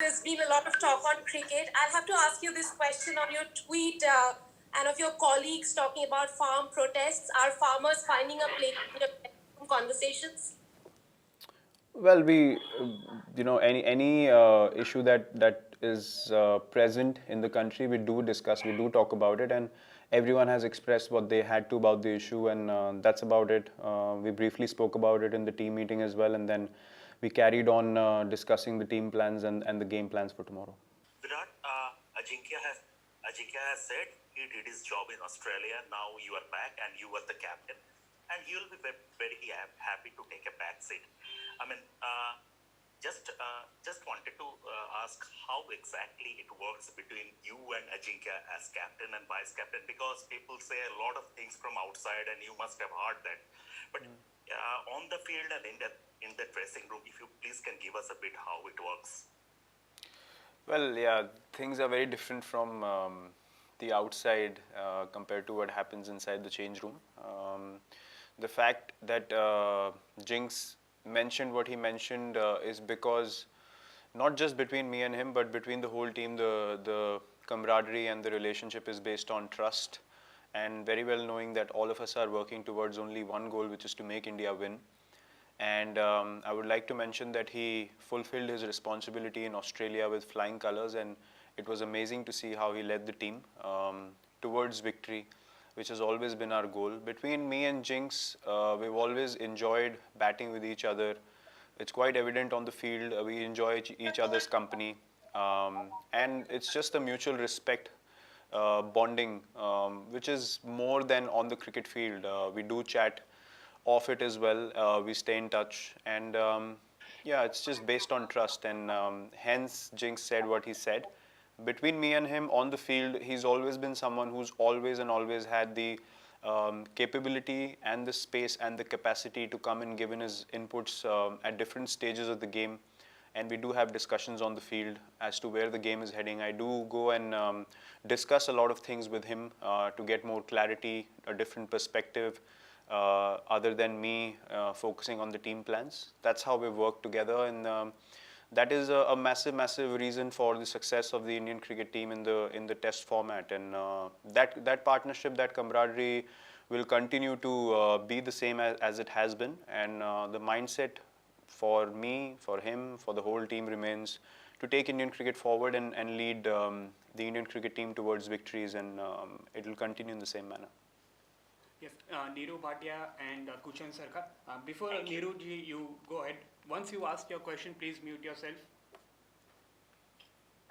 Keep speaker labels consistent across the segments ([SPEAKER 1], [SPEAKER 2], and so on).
[SPEAKER 1] There's been a lot of talk on cricket. I'll have to ask you this question on your tweet and of your colleagues talking about farm protests. Are farmers finding a place in your conversations?
[SPEAKER 2] Well, any issue that is present in the country, we do discuss, we do talk about it, and everyone has expressed what they had to about the issue, and that's about it. We briefly spoke about it in the team meeting as well, and then we carried on discussing the team plans and the game plans for tomorrow.
[SPEAKER 3] Virat, Ajinkya has said he did his job in Australia. Now you are back and you are the captain, and he will be very happy to take a back seat. I mean, just wanted to ask how exactly it works between you and Ajinkya as captain and vice captain, because people say a lot of things from outside, and you must have heard that. But on the field and in the dressing room, if you please can give us a bit how it works.
[SPEAKER 2] Well, yeah, things are very different from the outside compared to what happens inside the change room. The fact that Jinx mentioned what he mentioned is because not just between me and him, but between the whole team, the camaraderie and the relationship is based on trust, and very well knowing that all of us are working towards only one goal, which is to make India win. And I would like to mention that he fulfilled his responsibility in Australia with flying colors, and it was amazing to see how he led the team towards victory, which has always been our goal. Between me and Jinx, we've always enjoyed batting with each other. It's quite evident on the field. We enjoy each other's company, and it's just a mutual respect, bonding, which is more than on the cricket field. We do chat off it as well. We stay in touch, and yeah, it's just based on trust, and hence Jinx said what he said. Between me and him on the field, he's always been someone who's always had the capability and the space and the capacity to come and give in his inputs at different stages of the game. And we do have discussions on the field as to where the game is heading. I do go and discuss a lot of things with him to get more clarity, a different perspective, other than me focusing on the team plans. That's how we work together, and that is a massive reason for the success of the Indian cricket team in the Test format. And that partnership, that camaraderie, will continue to be the same as it has been. And the mindset for me, for him, for the whole team remains to take Indian cricket forward and lead the Indian cricket team towards victories, and it will continue in the same manner.
[SPEAKER 4] Yes, Neeru Bhatia and Kuchan Sarkar. Before Neeru ji, you go ahead. Once you ask your question, please mute yourself.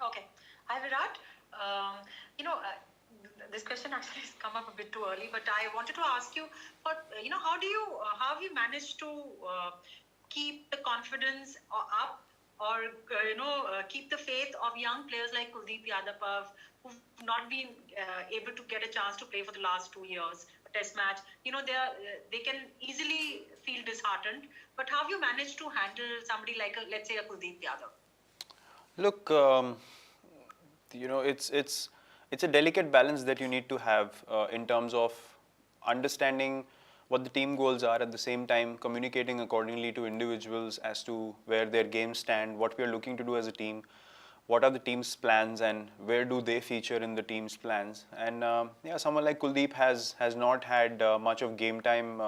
[SPEAKER 5] Okay. Hi, Virat. This question actually has come up a bit too early, but I wanted to ask you, how have you managed to keep the confidence up, or keep the faith of young players like Kuldeep Yadav, who've not been able to get a chance to play for the last 2 years, a test match. They can easily feel disheartened. But how have you managed to handle somebody like, let's say, a Kuldeep Yadav?
[SPEAKER 2] Look, it's a delicate balance that you need to have in terms of understanding what the team goals are, at the same time communicating accordingly to individuals as to where their games stand, what we are looking to do as a team, what are the team's plans, and where do they feature in the team's plans. And yeah, someone like Kuldeep has not had much of game time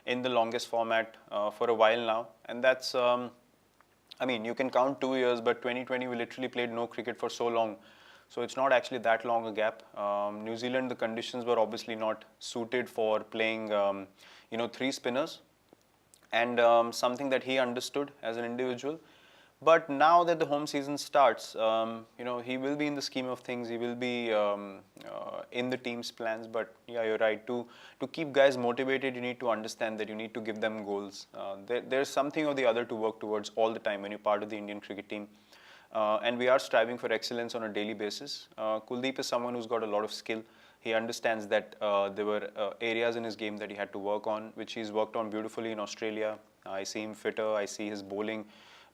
[SPEAKER 2] in the longest format for a while now, and that's I mean, you can count 2 years, but 2020 we literally played no cricket for so long. So it's not actually that long a gap. New Zealand, the conditions were obviously not suited for playing, 3 spinners, and something that he understood as an individual. But now that the home season starts, he will be in the scheme of things. He will be in the team's plans. But yeah, you're right. To keep guys motivated, you need to understand that you need to give them goals. There's something or the other to work towards all the time when you're part of the Indian cricket team. And we are striving for excellence on a daily basis. Kuldeep is someone who's got a lot of skill. He understands that there were areas in his game that he had to work on, which he's worked on beautifully in Australia. I see him fitter. I see his bowling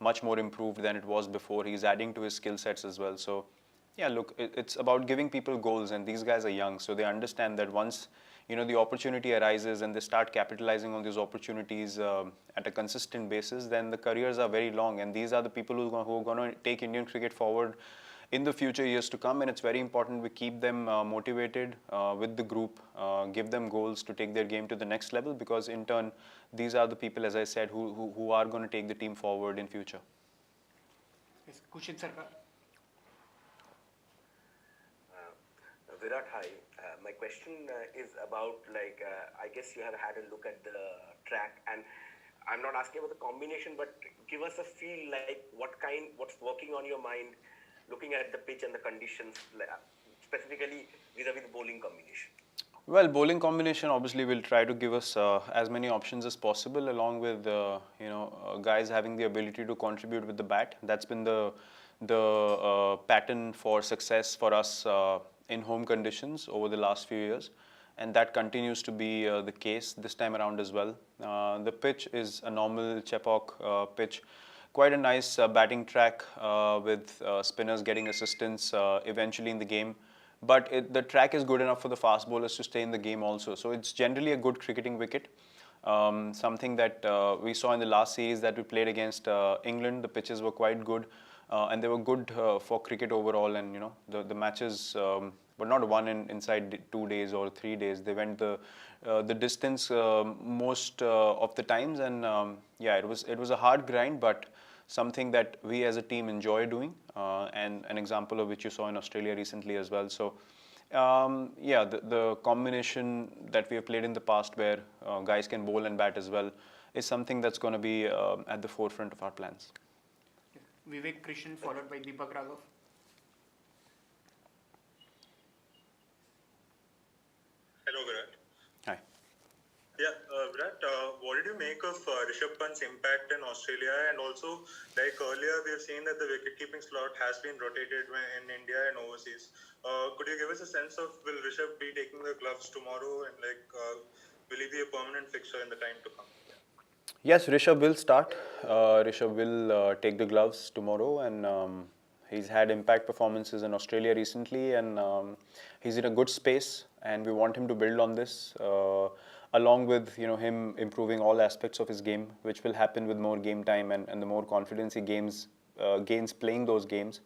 [SPEAKER 2] much more improved than it was before. He's adding to his skill sets as well. So yeah, look, it's about giving people goals, and these guys are young, so they understand that once the opportunity arises and they start capitalizing on these opportunities at a consistent basis, then the careers are very long, and these are the people who are going to take Indian cricket forward in the future years to come. And it's very important we keep them motivated with the group, give them goals to take their game to the next level, because in turn these are the people, as I said, who are going to take the team forward in future.
[SPEAKER 4] Yes, Kushan Sarkar.
[SPEAKER 6] Virat, hi. My question is about, I guess you have had a look at the track, and I'm not asking about the combination, but give us a feel like what's working on your mind looking at the pitch and the conditions, specifically vis-a-vis the bowling combination.
[SPEAKER 2] Well, bowling combination obviously will try to give us as many options as possible, along with guys having the ability to contribute with the bat. That's been the pattern for success for us in home conditions over the last few years, and that continues to be the case this time around as well. The pitch is a normal Chepauk pitch, quite a nice batting track with spinners getting assistance eventually in the game. But the track is good enough for the fast bowlers to stay in the game also. So it's generally a good cricketing wicket. Something that we saw in the last series that we played against England. The pitches were quite good, and they were good for cricket overall. And the matches were not won inside 2 days or 3 days. They went the distance most of the times, and it was a hard grind, but something that we as a team enjoy doing, and an example of which you saw in Australia recently as well. So the combination that we have played in the past, where guys can bowl and bat as well, is something that's going to be at the forefront of our plans.
[SPEAKER 4] Vivek Krishnan, followed by Deepak Raghav.
[SPEAKER 7] Hello, Virat.
[SPEAKER 2] Hi.
[SPEAKER 7] Yeah, Virat, what did you make of Rishabh Pant's impact in Australia? And also, like earlier, we have seen that the wicket-keeping slot has been rotated in India and overseas. Could you give us a sense of, will Rishabh be taking the gloves tomorrow, and will he be a permanent fixture in the time to come?
[SPEAKER 2] Yes, Rishabh will start. Rishabh will take the gloves tomorrow, and he's had impact performances in Australia recently, and he's in a good space, and we want him to build on this, along with him improving all aspects of his game, which will happen with more game time and the more confidence he gains playing those games.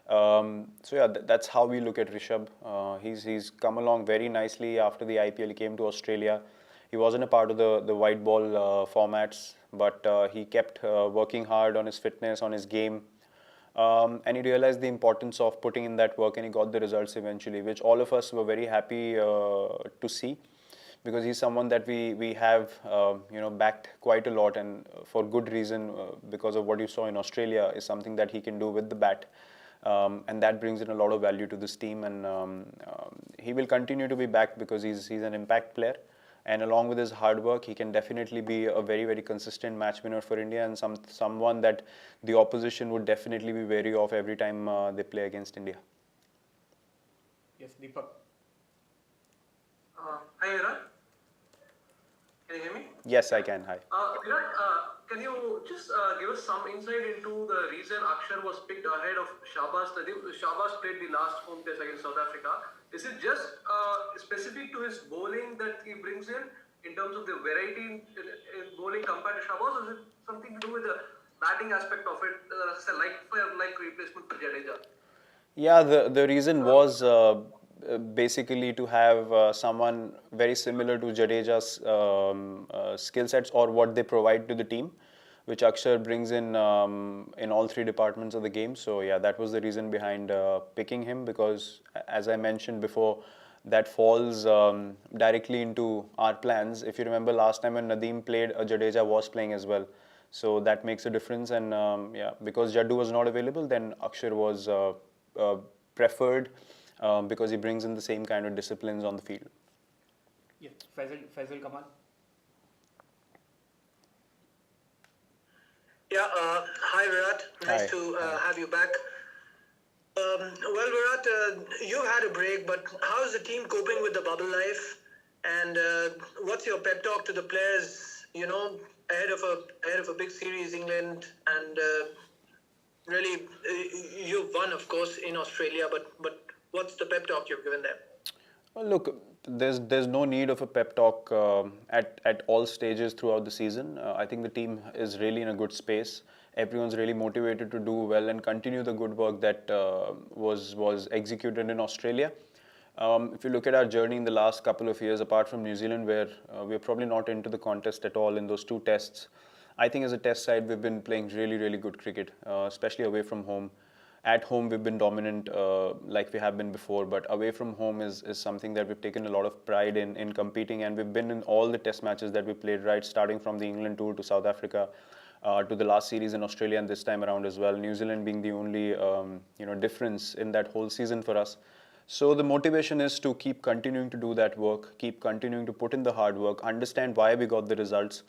[SPEAKER 2] That's how we look at Rishabh. He's come along very nicely after the IPL. He came to Australia. He wasn't a part of the white ball formats, but he kept working hard on his fitness, on his game. And he realized the importance of putting in that work, and he got the results eventually, which all of us were very happy to see, because he's someone that we have backed quite a lot, and for good reason, because of what you saw in Australia is something that he can do with the bat, and that brings in a lot of value to this team, and he will continue to be backed because he's an impact player. And along with his hard work, he can definitely be a very, very consistent match winner for India, and someone that the opposition would definitely be wary of every time they play against India.
[SPEAKER 4] Yes, Deepak.
[SPEAKER 8] Hi, Virat. Can you hear me?
[SPEAKER 2] Yes, I can. Hi.
[SPEAKER 8] Virat, can you just give us some insight into the reason Akshar was picked ahead of Shahbaz? Shahbaz played the last home test against South Africa. Is it just specific to his bowling that he brings in terms of the variety in bowling compared to Shahbaz, or is it something to do with the batting aspect of it, like replacement for Jadeja?
[SPEAKER 2] Yeah, the reason was basically to have someone very similar to Jadeja's skill sets, or what they provide to the team, which Akshar brings in all three departments of the game. So yeah, that was the reason behind picking him, because as I mentioned before, that falls directly into our plans. If you remember last time when Nadeem played, Jadeja was playing as well. So that makes a difference, and because Jaddu was not available, then Akshar was preferred because he brings in the same kind of disciplines on the field.
[SPEAKER 4] Yes, Faisal Kamal.
[SPEAKER 9] Yeah, hi Virat, nice to have you back. Well Virat, you've had a break, but how is the team coping with the bubble life? And what's your pep talk to the players, ahead of a big series, England, and really, you've won, of course, in Australia, but what's the pep talk you've given them?
[SPEAKER 2] Well, look, there's no need of a pep talk at all stages throughout the season. I think the team is really in a good space. Everyone's really motivated to do well and continue the good work that was executed in Australia. If you look at our journey in the last couple of years, apart from New Zealand, where we're probably not into the contest at all in those two tests, I think as a test side, we've been playing really, really good cricket, especially away from home. At home, we've been dominant like we have been before, but away from home is something that we've taken a lot of pride in competing, and we've been in all the test matches that we played, right, starting from the England tour to South Africa, to the last series in Australia and this time around as well. New Zealand being the only difference in that whole season for us. So the motivation is to keep continuing to do that work, keep continuing to put in the hard work, understand why we got the results,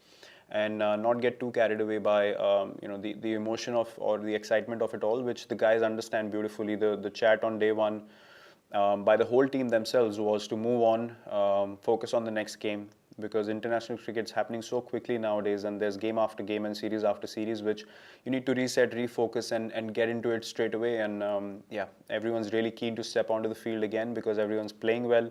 [SPEAKER 2] and not get too carried away by the emotion of or the excitement of it all, which the guys understand beautifully. The chat on day one by the whole team themselves was to move on, focus on the next game, because international cricket's happening so quickly nowadays, and there's game after game and series after series, which you need to reset, refocus, and get into it straight away. And everyone's really keen to step onto the field again because everyone's playing well.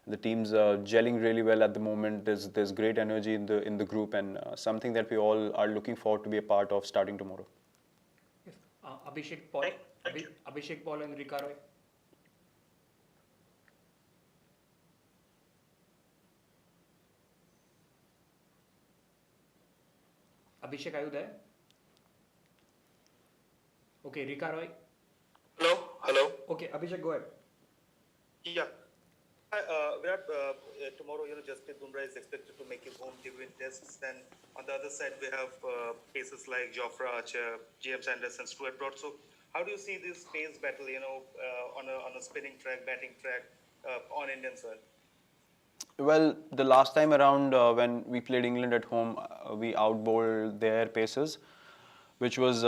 [SPEAKER 2] The team's gelling really well at the moment. There's great energy in the group, and something that we all are looking forward to be a part of starting tomorrow.
[SPEAKER 4] Yes. Abhishek Paul, Abhishek Paul and Rika Roy. Abhishek, are you there? Okay, Rika Roy.
[SPEAKER 10] Hello.
[SPEAKER 4] Okay, Abhishek, go ahead.
[SPEAKER 10] Yeah. Virat, tomorrow, Jasprit Bumrah is expected to make his home debut in tests. And on the other side, we have cases like Jofra Archer, James Anderson, Stuart Broad. So how do you see this pace battle, on a spinning track, batting track, on Indian soil?
[SPEAKER 2] Well, the last time around when we played England at home, we outbowled their paces, which was,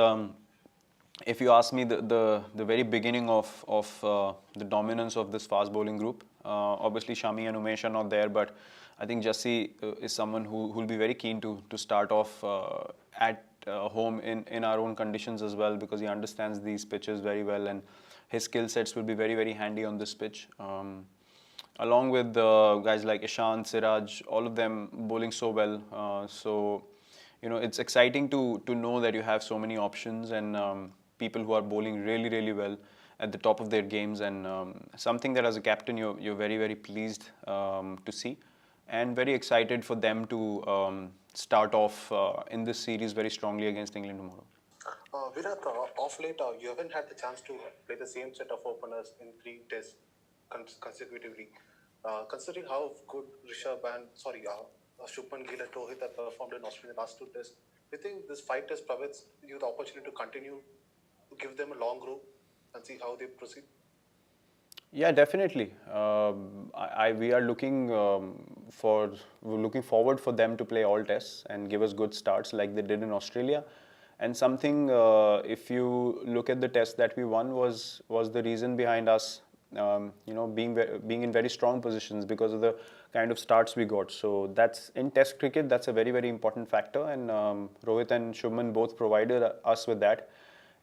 [SPEAKER 2] if you ask me, the very beginning of the dominance of this fast bowling group. Obviously, Shami and Umesh are not there, but I think Jassi is someone who will be very keen to start off at home in our own conditions as well, because he understands these pitches very well, and his skill sets will be very, very handy on this pitch. Along with guys like Ishant, Siraj, all of them bowling so well. So, it's exciting to know that you have so many options and people who are bowling really, really well at the top of their games, and something that as a captain you're very, very pleased to see, and very excited for them to start off in this series very strongly against England tomorrow.
[SPEAKER 11] Virat, off late, you haven't had the chance to play the same set of openers in 3 tests consecutively. Considering how good Shubman Gill and Rohit have performed in Australia in the last 2 tests, do you think this 5 test provides you the opportunity to continue to give them a long group and see how they proceed?
[SPEAKER 2] Yeah, definitely. We are looking forward for them to play all tests and give us good starts like they did in Australia. And something, if you look at the test that we won, was the reason behind us, being in very strong positions because of the kind of starts we got. So that's in Test cricket. That's a very, very important factor, and Rohit and Shubman both provided us with that.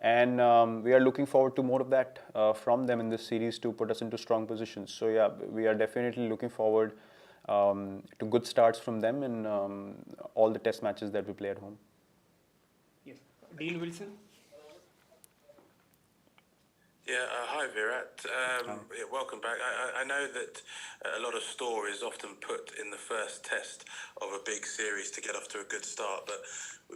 [SPEAKER 2] And we are looking forward to more of that from them in this series to put us into strong positions. So yeah, we are definitely looking forward to good starts from them in all the test matches that we play at home.
[SPEAKER 4] Yes. Dean Wilson.
[SPEAKER 12] Yeah, hi Virat. Welcome back. I know that a lot of store is often put in the first test of a big series to get off to a good start, but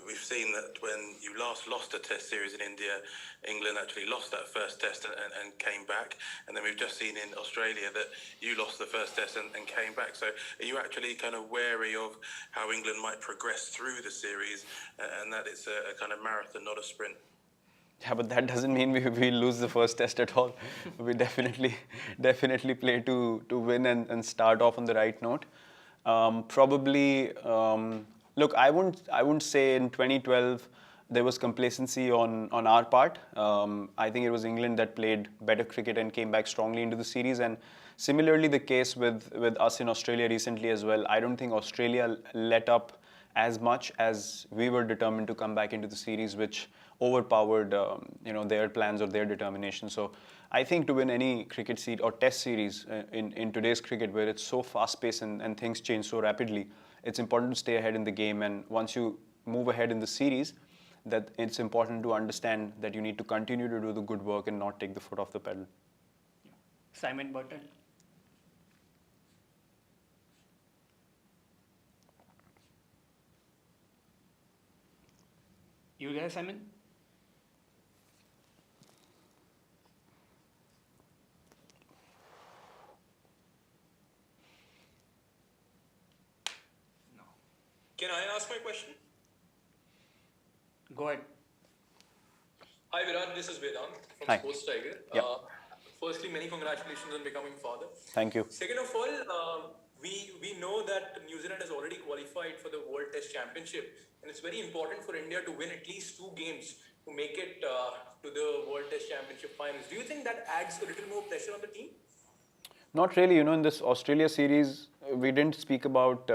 [SPEAKER 12] we've seen that when you last lost a test series in India, England actually lost that first test and came back, and then we've just seen in Australia that you lost the first test and came back. So are you actually kind of wary of how England might progress through the series and that it's a kind of marathon, not a sprint?
[SPEAKER 2] Yeah, but that doesn't mean we lose the first test at all. We definitely play to win and start off on the right note. Look, I wouldn't say in 2012 there was complacency on our part. I think it was England that played better cricket and came back strongly into the series, and similarly the case with us in Australia recently as well. I don't think Australia let up as much as we were determined to come back into the series, which overpowered, their plans or their determination. So I think to win any cricket series or test series in today's cricket, where it's so fast-paced and things change so rapidly, it's important to stay ahead in the game. And once you move ahead in the series, that it's important to understand that you need to continue to do the good work and not take the foot off the pedal.
[SPEAKER 4] Simon Burton. You there, Simon?
[SPEAKER 13] No. Can I ask my question?
[SPEAKER 4] Go ahead.
[SPEAKER 13] Hi Virat, this is Vedant from
[SPEAKER 2] Hi.
[SPEAKER 13] Sports Tiger.
[SPEAKER 2] Yep.
[SPEAKER 13] Firstly, many congratulations on becoming father.
[SPEAKER 2] Thank you.
[SPEAKER 13] Second of all, we know that New Zealand has already qualified for the World Test Championship, and it's very important for India to win at least 2 games to make it to the World Test Championship finals. Do you think that adds a little more pressure on the team?
[SPEAKER 2] Not really. In this Australia series, we didn't speak about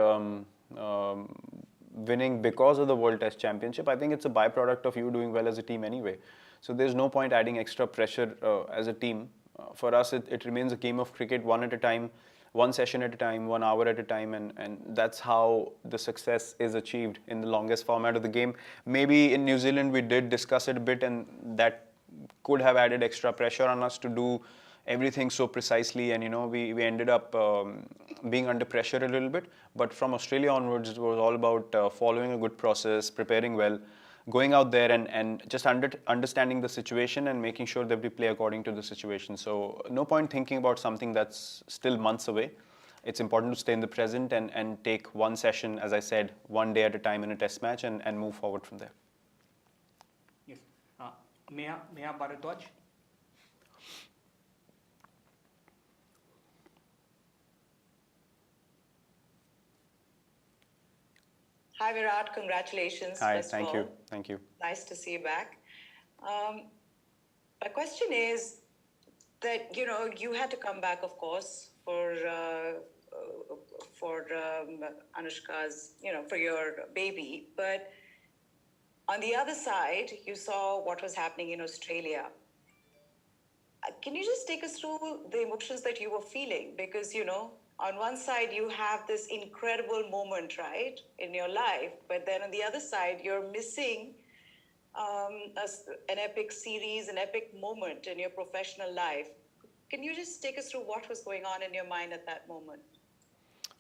[SPEAKER 2] winning because of the World Test Championship. I think it's a byproduct of you doing well as a team anyway. So there's no point adding extra pressure as a team. For us, it remains a game of cricket, one at a time, one session at a time, 1 hour at a time, and that's how the success is achieved in the longest format of the game. Maybe in New Zealand we did discuss it a bit, and that could have added extra pressure on us to do everything so precisely, and we ended up being under pressure a little bit. But from Australia onwards, it was all about following a good process, preparing well, going out there and just understanding the situation and making sure that we play according to the situation. So no point thinking about something that's still months away. It's important to stay in the present and take one session, as I said, one day at a time in a test match and move forward from there.
[SPEAKER 4] Yes. Meha Bharadwaj.
[SPEAKER 14] Hi Virat, congratulations.
[SPEAKER 2] Hi,
[SPEAKER 14] first of
[SPEAKER 2] thank you.
[SPEAKER 14] all.
[SPEAKER 2] Thank you.
[SPEAKER 14] Nice to see you back. My question is that you had to come back, of course, for Anushka's, for your baby. But on the other side, you saw what was happening in Australia. Can you just take us through the emotions that you were feeling? Because on one side, you have this incredible moment, right, in your life. But then on the other side, you're missing an epic series, an epic moment in your professional life. Can you just take us through what was going on in your mind at that moment?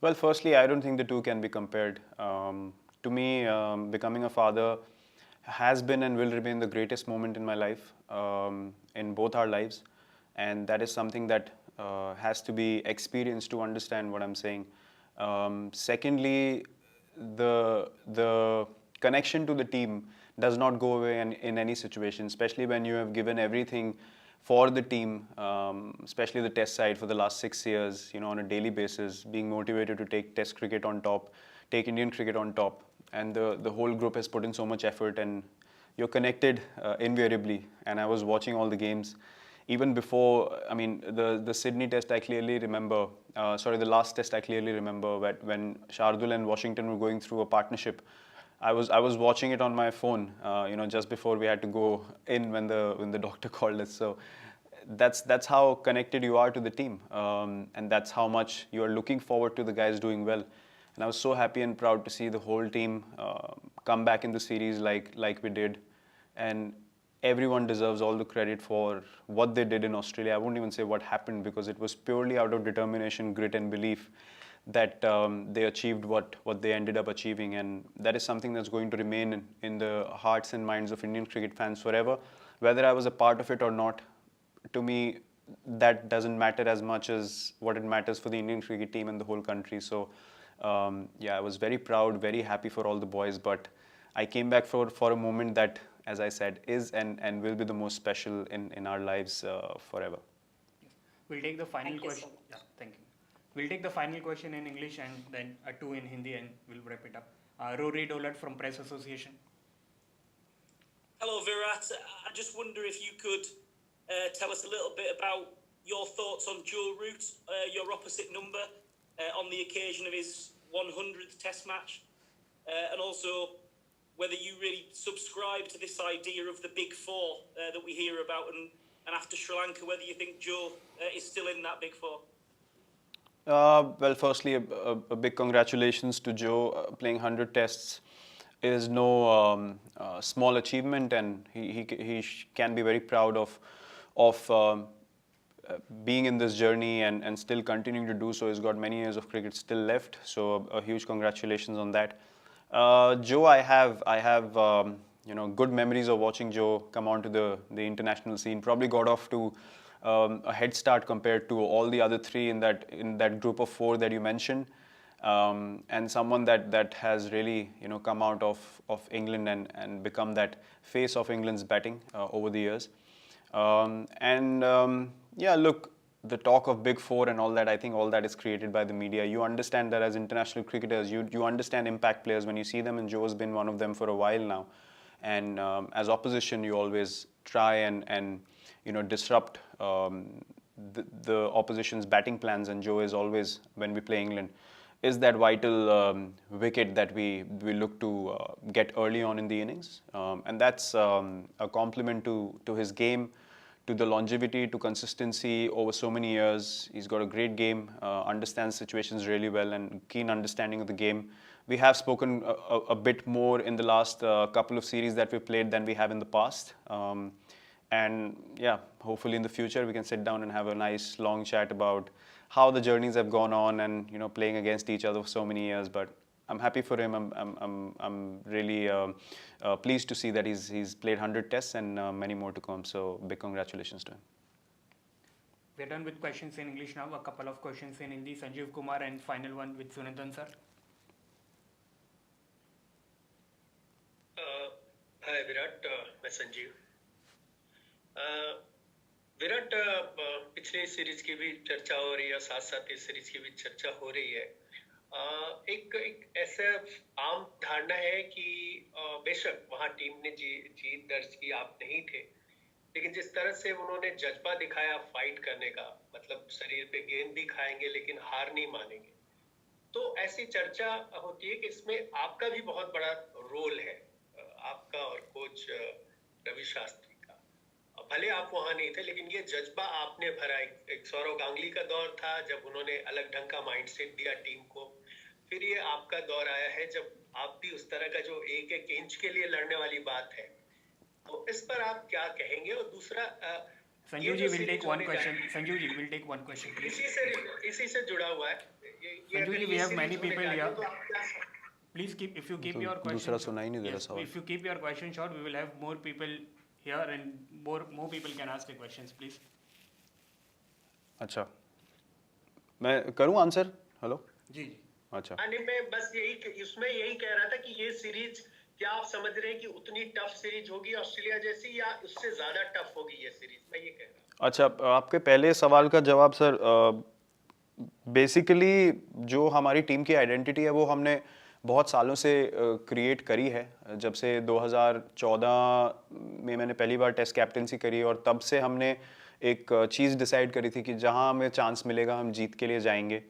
[SPEAKER 2] Well, firstly, I don't think the two can be compared. To me, becoming a father has been and will remain the greatest moment in my life, in both our lives. And that is something that has to be experienced to understand what I'm saying. Secondly, the connection to the team does not go away in any situation, especially when you have given everything for the team, especially the test side for the last 6 years, on a daily basis, being motivated to take test cricket on top, take Indian cricket on top. And the whole group has put in so much effort, and you're connected invariably. And I was watching all the games. Even before, the Sydney test, I clearly remember, the last test I clearly remember when Shardul and Washington were going through a partnership. I was watching it on my phone, just before we had to go in when the doctor called us. So that's how connected you are to the team, and that's how much you are looking forward to the guys doing well. And I was so happy and proud to see the whole team come back in the series like we did, and everyone deserves all the credit for what they did in Australia. I won't even say what happened, because it was purely out of determination, grit and belief that they achieved what they ended up achieving. And that is something that's going to remain in the hearts and minds of Indian cricket fans forever. Whether I was a part of it or not, to me, that doesn't matter as much as what it matters for the Indian cricket team and the whole country. So I was very proud, very happy for all the boys, but I came back for a moment that, as I said, is and will be the most special in our lives forever.
[SPEAKER 4] We'll take the final question. Yeah, thank you. We'll take the final question in English and then 2 in Hindi, and we'll wrap it up. Rory Dolan from Press Association.
[SPEAKER 15] Hello, Virat. I just wonder if you could tell us a little bit about your thoughts on Joe Root, your opposite number, on the occasion of his 100th Test match, and also whether you really subscribe to this idea of the big four that we hear about, and after Sri Lanka, whether you think Joe is still in that big four.
[SPEAKER 2] Well, firstly, a big congratulations to Joe. Playing 100 tests is no small achievement, and he can be very proud of being in this journey and still continuing to do so. He's got many years of cricket still left, so a huge congratulations on that. Joe, I have good memories of watching Joe come onto the international scene. Probably got off to a head start compared to all the other three in that group of four that you mentioned, and someone that has really come out of England and become that face of England's batting over the years. Yeah, look, the talk of big four and all that, I think all that is created by the media. You understand that as international cricketers, you understand impact players when you see them, and Joe's been one of them for a while now. And as opposition, you always try and disrupt the opposition's batting plans, and Joe is always, when we play England, is that vital wicket that we look to get early on in the innings. And that's a compliment to his game, to the longevity, to consistency over so many years. He's got a great game, understands situations really well, and keen understanding of the game. We have spoken a bit more in the last couple of series that we played than we have in the past. And yeah, hopefully in the future we can sit down and have a nice long chat about how the journeys have gone on and playing against each other for so many years. But I'm happy for him. I'm really pleased to see that he's played 100 tests and many more to come. So big congratulations to him.
[SPEAKER 4] We're done with questions in English now. A couple of questions in Hindi. Sanjeev Kumar, and final one with Sunandan sir.
[SPEAKER 16] Hi Virat, मैं संजीव. विराट, पिछले series की भी चर्चा हो रही है, साथ साथ इस सीरीज की भी चर्चा हो रही है. एक ऐसा आम धारणा है कि बेशक वहां टीम ने जीत दर्ज की, आप नहीं थे, लेकिन जिस तरह से उन्होंने जज्बा दिखाया फाइट करने का, मतलब शरीर पे गेंद भी खाएंगे लेकिन हार नहीं मानेंगे, तो ऐसी चर्चा होती है कि इसमें आपका भी बहुत बड़ा रोल है, आपका और कोच रवि शास्त्री का. भले आप वहां नहीं थे, लेकिन ये जज्बा आपने भरा. एक सौरव गांगुली का दौर था जब उन्होंने अलग ढंग का माइंडसेट दिया टीम को, फिर ये आपका दौर आया है जब आप भी उस तरह का जो एक एक इंच के लिए लड़ने वाली बात है, तो इस पर आप क्या कहेंगे? और दूसरा,
[SPEAKER 4] Sanjeev ji will take one question. Sanjeev ji will take one question.
[SPEAKER 16] इसी से जुड़ा हुआ है.
[SPEAKER 4] Sanjeev ji, we have many people here. Please keep, if you keep your question.
[SPEAKER 2] दूसरा सुना ही नहीं दे रहा सवाल.
[SPEAKER 4] If you keep your question short, we will have more people here and more people can ask the questions, please.
[SPEAKER 2] अच्छा, मैं करूँ answer? Hello
[SPEAKER 4] जी.
[SPEAKER 16] अच्छा, नहीं, मैं बस इसमें यही कह रहा था कि ये सीरीज क्या आप समझ रहे हैं कि उतनी टफ सीरीज होगी ऑस्ट्रेलिया जैसी, या उससे ज्यादा टफ होगी ये सीरीज? मैं ये कह रहा हूँ.
[SPEAKER 2] अच्छा, आपके पहले सवाल का जवाब सर, बेसिकली जो हमारी टीम की आइडेंटिटी है वो हमने बहुत सालों से क्रिएट करी है. जब से 2014 में मैंने पहली बार टेस्ट कैप्टेंसी करी, और तब से हमने एक चीज़ डिसाइड करी थी कि जहां हमें चांस मिलेगा हम जीत के लिए जाएंगे,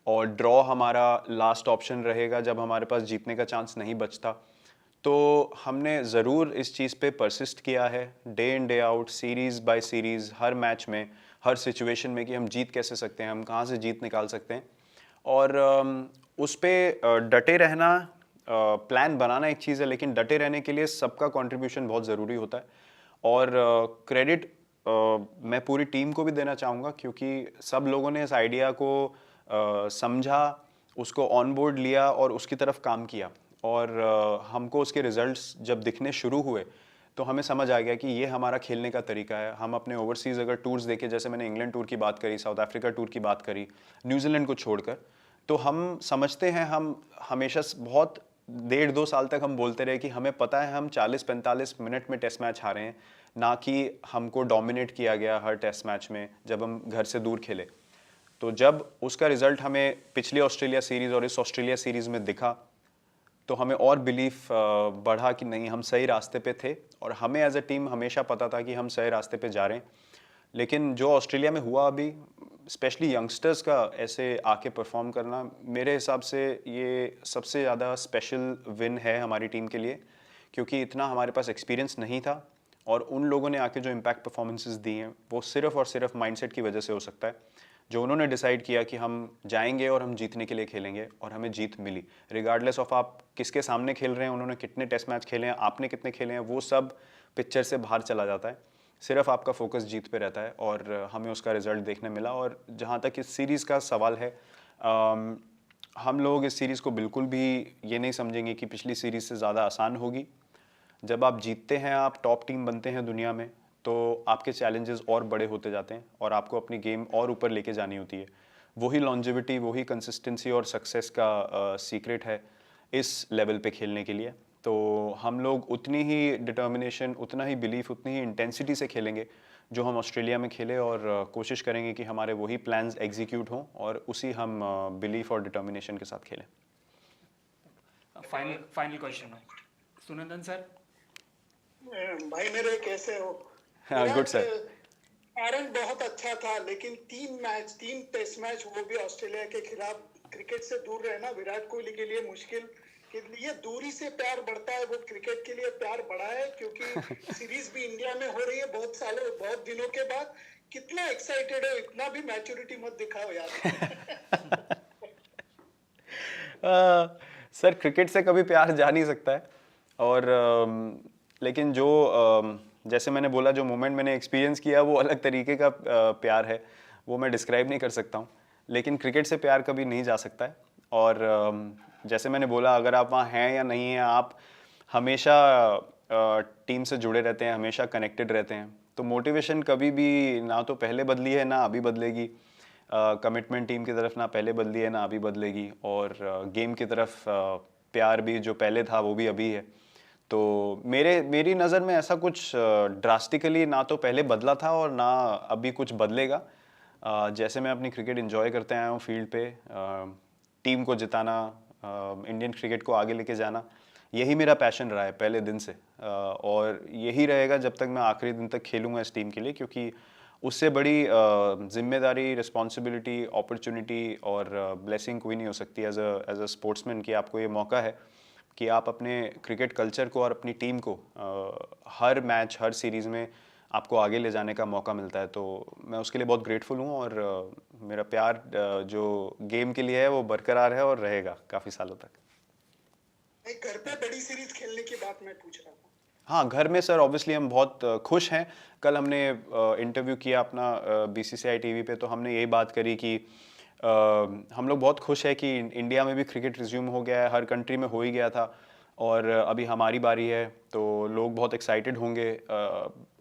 [SPEAKER 2] और ड्रॉ हमारा लास्ट ऑप्शन रहेगा जब हमारे पास जीतने का चांस नहीं बचता. तो हमने ज़रूर इस चीज़ पे परसिस्ट किया है, day in day out, series by series, हर मैच में, हर सिचुएशन में, कि हम जीत कैसे सकते हैं, हम कहाँ से जीत निकाल सकते हैं. और उस पर डटे रहना, प्लान बनाना एक चीज़ है, लेकिन डटे रहने के लिए सबका कंट्रीब्यूशन बहुत ज़रूरी होता है. और क्रेडिट मैं पूरी टीम को भी देना चाहूँगा, क्योंकि सब लोगों ने इस आइडिया को समझा, उसको ऑन बोर्ड लिया और उसकी तरफ काम किया. और हमको उसके रिजल्ट्स जब दिखने शुरू हुए तो हमें समझ आ गया कि ये हमारा खेलने का तरीका है. हम अपने ओवरसीज़ अगर टूर्स देखें, जैसे मैंने इंग्लैंड टूर की बात करी, साउथ अफ्रीका टूर की बात करी, न्यूजीलैंड को छोड़कर, तो हम समझते हैं, हम हमेशा बहुत 1.5-2 साल तक हम बोलते रहे कि हमें पता है हम 40-45 मिनट में टेस्ट मैच हारे हैं, ना कि हमको डोमिनेट किया गया हर टेस्ट मैच में जब हम घर से दूर खेले. तो जब उसका रिजल्ट हमें पिछली ऑस्ट्रेलिया सीरीज़ और इस ऑस्ट्रेलिया सीरीज़ में दिखा, तो हमें और बिलीफ बढ़ा कि नहीं, हम सही रास्ते पे थे. और हमें एज अ टीम हमेशा पता था कि हम सही रास्ते पे जा रहे हैं. लेकिन जो ऑस्ट्रेलिया में हुआ अभी, स्पेशली यंगस्टर्स का ऐसे आके परफॉर्म करना, मेरे हिसाब से ये सबसे ज़्यादा स्पेशल विन है हमारी टीम के लिए, क्योंकि इतना हमारे पास एक्सपीरियंस नहीं था, और उन लोगों ने आके जो इम्पैक्ट परफॉर्मेंसेस दी हैं वो सिर्फ और सिर्फ माइंडसेट की वजह से हो सकता है। जो उन्होंने डिसाइड किया कि हम जाएंगे और हम जीतने के लिए खेलेंगे, और हमें जीत मिली रिगार्डलेस ऑफ आप किसके सामने खेल रहे हैं, उन्होंने कितने टेस्ट मैच खेले हैं, आपने कितने खेले हैं, वो सब पिक्चर से बाहर चला जाता है। सिर्फ आपका फोकस जीत पे रहता है, और हमें उसका रिजल्ट देखने मिला। और जहाँ तक इस सीरीज़ का सवाल है, हम लोग इस सीरीज़ को बिल्कुल भी ये नहीं समझेंगे कि पिछली सीरीज़ से ज़्यादा आसान होगी। जब आप जीतते हैं, आप टॉप टीम बनते हैं दुनिया में, तो आपके चैलेंजेस और बड़े होते जाते हैं और आपको अपनी गेम और ऊपर लेके जानी होती है। वही लॉन्जेविटी, वही कंसिस्टेंसी और सक्सेस का सीक्रेट है इस लेवल पे खेलने के लिए। तो हम लोग उतनी ही डिटर्मिनेशन, उतना ही बिलीफ, उतनी ही इंटेंसिटी से खेलेंगे जो हम ऑस्ट्रेलिया में खेले, और कोशिश करेंगे कि हमारे वही प्लान्स एग्जीक्यूट हों और उसी हम बिलीफ और डिटर्मिनेशन के साथ खेलें।
[SPEAKER 4] Final question Sunandan sir.
[SPEAKER 17] भाई मेरे कैसे हो?
[SPEAKER 2] हाँ, गुड सर।
[SPEAKER 17] आरंभ बहुत अच्छा था, लेकिन 3 टेस्ट मैच, वो भी ऑस्ट्रेलिया के खिलाफ, क्रिकेट से दूर रहना विराट कोहली के लिए मुश्किल। के लिए दूरी से प्यार बढ़ता है, वो क्रिकेट के लिए प्यार बढ़ा है, क्योंकि सीरीज भी इंडिया में हो रही है बहुत सालों, बहुत दिनों के बाद। कितना एक्साइटेड हो? इतना भी मैच्योरिटी मत दिखाओ यार।
[SPEAKER 2] सर, क्रिकेट से कभी प्यार जा नहीं सकता है, और लेकिन जो जैसे मैंने बोला, जो मोमेंट मैंने एक्सपीरियंस किया वो अलग तरीके का प्यार है, वो मैं डिस्क्राइब नहीं कर सकता हूँ। लेकिन क्रिकेट से प्यार कभी नहीं जा सकता है, और जैसे मैंने बोला, अगर आप वहाँ हैं या नहीं हैं, आप हमेशा टीम से जुड़े रहते हैं, हमेशा कनेक्टेड रहते हैं, तो मोटिवेशन कभी भी ना तो पहले बदली है ना अभी बदलेगी। कमिटमेंट टीम की तरफ ना पहले बदली है ना अभी बदलेगी, और गेम की तरफ प्यार भी जो पहले था वो भी अभी है। तो मेरी नज़र में ऐसा कुछ ड्रास्टिकली ना तो पहले बदला था और ना अभी कुछ बदलेगा। जैसे मैं अपनी क्रिकेट एंजॉय करते आया हूँ फील्ड पे, टीम को जिताना, इंडियन क्रिकेट को आगे लेके जाना, यही मेरा पैशन रहा है पहले दिन से, और यही रहेगा जब तक मैं आखिरी दिन तक खेलूँगा इस टीम के लिए, क्योंकि उससे बड़ी जिम्मेदारी, रिस्पॉन्सिबिलिटी, अपॉर्चुनिटी और ब्लेसिंग कोई नहीं हो सकती एज अ स्पोर्ट्समैन, कि आपको ये मौका है कि आप अपने क्रिकेट कल्चर को और अपनी टीम को हर मैच, हर सीरीज़ में आपको आगे ले जाने का मौका मिलता है। तो मैं उसके लिए बहुत ग्रेटफुल हूँ, और मेरा प्यार जो गेम के लिए है वो बरकरार है और रहेगा काफ़ी सालों तक।
[SPEAKER 17] घर पे बड़ी सीरीज खेलने की बात मैं पूछ रहा था।
[SPEAKER 2] हाँ, घर में सर ऑब्वियसली हम बहुत खुश हैं। कल हमने इंटरव्यू किया अपना BCCI TV पे, तो हमने यही बात करी कि हम लोग बहुत खुश है कि इंडिया में भी क्रिकेट रिज्यूम हो गया है, हर कंट्री में हो ही गया था, और अभी हमारी बारी है, तो लोग बहुत एक्साइटेड होंगे।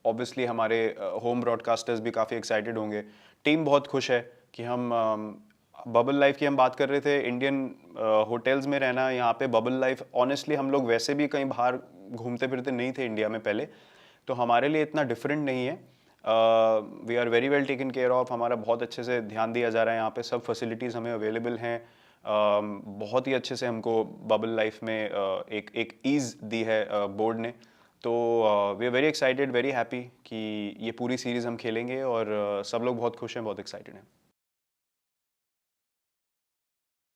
[SPEAKER 2] ऑब्वियसली हमारे होम ब्रॉडकास्टर्स भी काफ़ी एक्साइटेड होंगे। टीम बहुत खुश है कि हम बबल लाइफ की हम बात कर रहे थे, इंडियन होटल्स में रहना, यहाँ पे बबल लाइफ, ऑनेस्टली हम लोग वैसे भी कहीं बाहर घूमते फिरते नहीं थे इंडिया में पहले, तो हमारे लिए इतना डिफरेंट नहीं है। We are very well taken care of, हमारा बहुत अच्छे से ध्यान दिया जा रहा है, यहाँ पे सब फैसिलिटीज़ हमें अवेलेबल हैं। बहुत ही अच्छे से हमको बबल लाइफ में एक ईज़ दी है बोर्ड ने। तो we are very excited, very happy कि ये पूरी सीरीज़ हम खेलेंगे, और सब लोग बहुत खुश हैं, बहुत एक्साइटेड हैं।